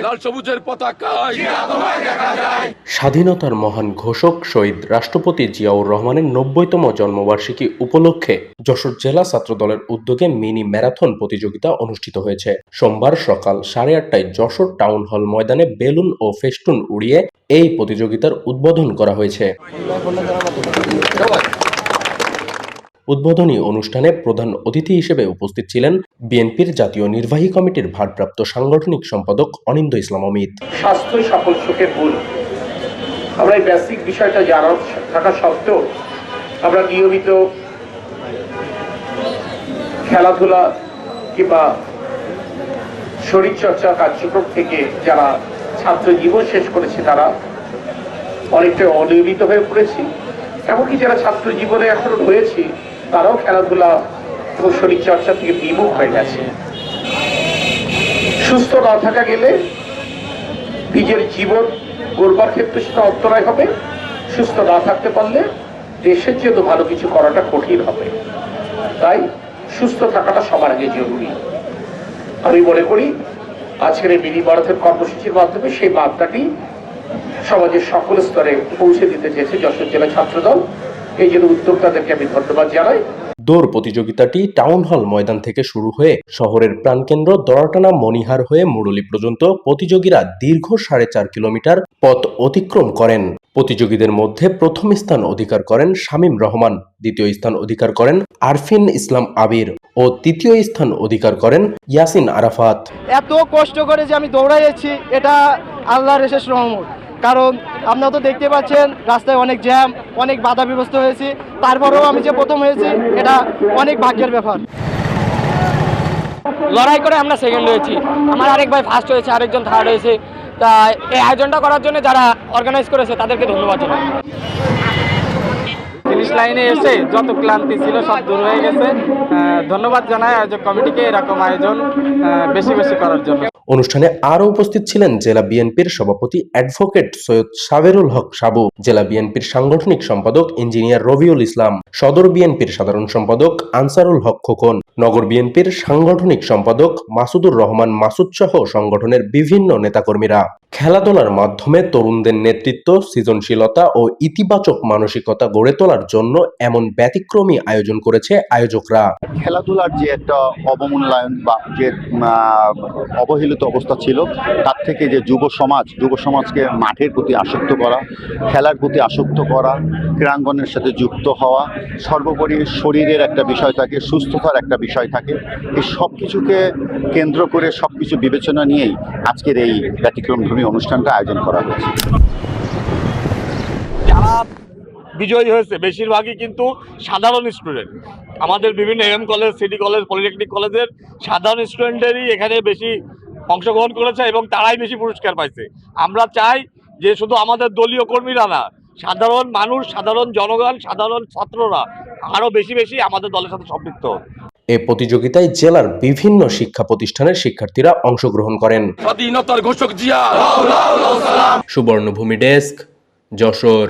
লাল সবুজের পতাকায় স্বাধীনতার মহান ঘোষক শহীদ রাষ্ট্রপতি জিয়াউর রহমানের ৯০তম জন্মবার্ষিকী উপলক্ষে যশোর জেলা ছাত্রদলের উদ্যোগে মিনি ম্যারাথন প্রতিযোগিতা অনুষ্ঠিত হয়েছে। সোমবার সকাল 8:30টায় যশোর টাউন হল ময়দানে বেলুন ও ফেস্টুন উড়িয়ে এই প্রতিযোগিতার উদ্বোধন করা হয়েছে। উদ্বোধনী অনুষ্ঠানে প্রধান অতিথি হিসেবে উপস্থিত ছিলেন বিএনপির জাতীয় নির্বাহী কমিটির ভারপ্রাপ্ত সাংগঠনিক সম্পাদক অনিন্দ্য ইসলাম অমিত। স্বাস্থ্যই সকল সুখের মূল। আমরা এই বেসিক বিষয়টা জানা থাকা সত্ত্বেও আমরা নিয়মিত খেলাধুলা কিংবা শরীরচর্চা কার্যক্রম থেকে যারা ছাত্র জীবন শেষ করেছে তারা অনেকটা অনিয়মিত হয়ে পড়েছি। এমনকি যারা ছাত্র জীবনে এখনো রয়েছে তারাও খেলাধুলা এবং শরীরচর্চা থেকে বিমুখ হয়ে গেছে। সুস্থ না থাকা গেলে নিজের জীবন গড়বার ক্ষেত্রে সেটা অন্তরায় হবে। সুস্থ না থাকতে পারলে দেশের জন্য ভালো কিছু করাটা কঠিন হবে। তাই সুস্থ থাকাটা সবার আগে জরুরি। আমি মনে করি আজকের এই মিনি ম্যারাথন কর্মসূচির মাধ্যমে সেই বার্তাটি সমাজের সকল স্তরে পৌঁছে দিতে চেয়েছে যশোর জেলা ছাত্রদল। এই জন্য উদ্যোক্তাদেরকে আমি ধন্যবাদ জানাই। দৌড় প্রতিযোগিতাটি টাউন হল ময়দান থেকে শুরু হয়ে শহরের প্রাণকেন্দ্র দরাটানা মনিহার হয়ে মুরলী পর্যন্ত প্রতিযোগীরা দীর্ঘ 4.5 কিলোমিটার পথ অতিক্রম করেন। প্রতিযোগীদের মধ্যে প্রথম স্থান অধিকার করেন শামীম রহমান, দ্বিতীয় স্থান অধিকার করেন আরফিন ইসলাম আবির ও তৃতীয় স্থান অধিকার করেন ইয়াসিন আরাফাত। এত কষ্ট করে যে আমি দৌড়াইছি এটা আল্লাহর বিশেষ রহমত। কারণ আপনারা তো দেখতে পাচ্ছেন রাস্তায় অনেক জ্যাম, অনেক বাধা বিভক্ত হয়েছি, তারপরেও আমি যে প্রথম হয়েছি এটা অনেক ভাগ্যের ব্যাপার। লড়াই করে আমরা সেকেন্ড হয়েছি, আমার আরেক ভাই ফার্স্ট হয়েছে, আরেকজন থার্ড হয়েছে। তা এই আয়োজনটা করার জন্য যারা অর্গানাইজ করেছে তাদেরকে ধন্যবাদ জানাই। ফিনিশ লাইনে এসে যত ক্লান্তি ছিল সব দূর হয়ে গেছে। ধন্যবাদ জানাই আয়োজক কমিটিকে এরকম আয়োজন বেশি বেশি করার জন্য। অনুষ্ঠানে আরও উপস্থিত ছিলেন জেলা বিএনপির সভাপতি অ্যাডভোকেট সৈয়দ সাবেরুল হক সাবু, জেলা বিএনপির সাংগঠনিক সম্পাদক ইঞ্জিনিয়ার রবিউল ইসলাম, সদর বিএনপির সাধারণ সম্পাদক আনসারুল হক খোকন, নগর বিএনপির সাংগঠনিক সম্পাদক মাসুদুর রহমান মাসুদ সহ সংগঠনের বিভিন্ন নেতাকর্মীরা। খেলাধুলার মাধ্যমে তরুণদের নেতৃত্ব, সৃজনশীলতা ও ইতিবাচক মানসিকতা গড়ে তোলার জন্য এমন ব্যতিক্রমী আয়োজন করেছে আয়োজকরা। খেলাধুলার যে একটা অবমূল্যায়ন বা যে অবহেলিত অবস্থা ছিল তার থেকে যে যুব সমাজকে মাঠের প্রতি আসক্ত করা, খেলার প্রতি আসক্ত করা, ক্রীড়াঙ্গনের সাথে যুক্ত হওয়া, সর্বোপরি শরীরের একটা বিষয় থাকে, সুস্থতার একটা বিষয় থাকে। এই সব কিছুকে কেন্দ্র করে সব কিছু বিবেচনা নিয়েই আজকের এই ব্যতিক্রমধর্মী অনুষ্ঠানটা আয়োজন করা হয়েছে। যারা বিজয়ী হয়েছে বেশিরভাগই কিন্তু সাধারণ স্টুডেন্ট। আমাদের বিভিন্ন M college, city college, polytechnic কলেজের সাধারণ স্টুডেন্টেরই এখানে বেশি অংশগ্রহণ করেছে এবং তারাই বেশি পুরস্কার পাইছে। আমরা চাই যে শুধু আমাদের দলীয় কর্মীরা না, সাধারণ মানুষ, সাধারণ জনগণ, সাধারণ ছাত্ররা আরও বেশি বেশি আমাদের দলের সাথে সম্পৃক্ত হোক। এই প্রতিযোগিতায় জেলার বিভিন্ন শিক্ষা প্রতিষ্ঠানের শিক্ষার্থীরা অংশগ্রহণ করেন। স্বাধীনতার ঘোষক জিয়া। সুবর্ণভূমি ডেস্ক, যশোর।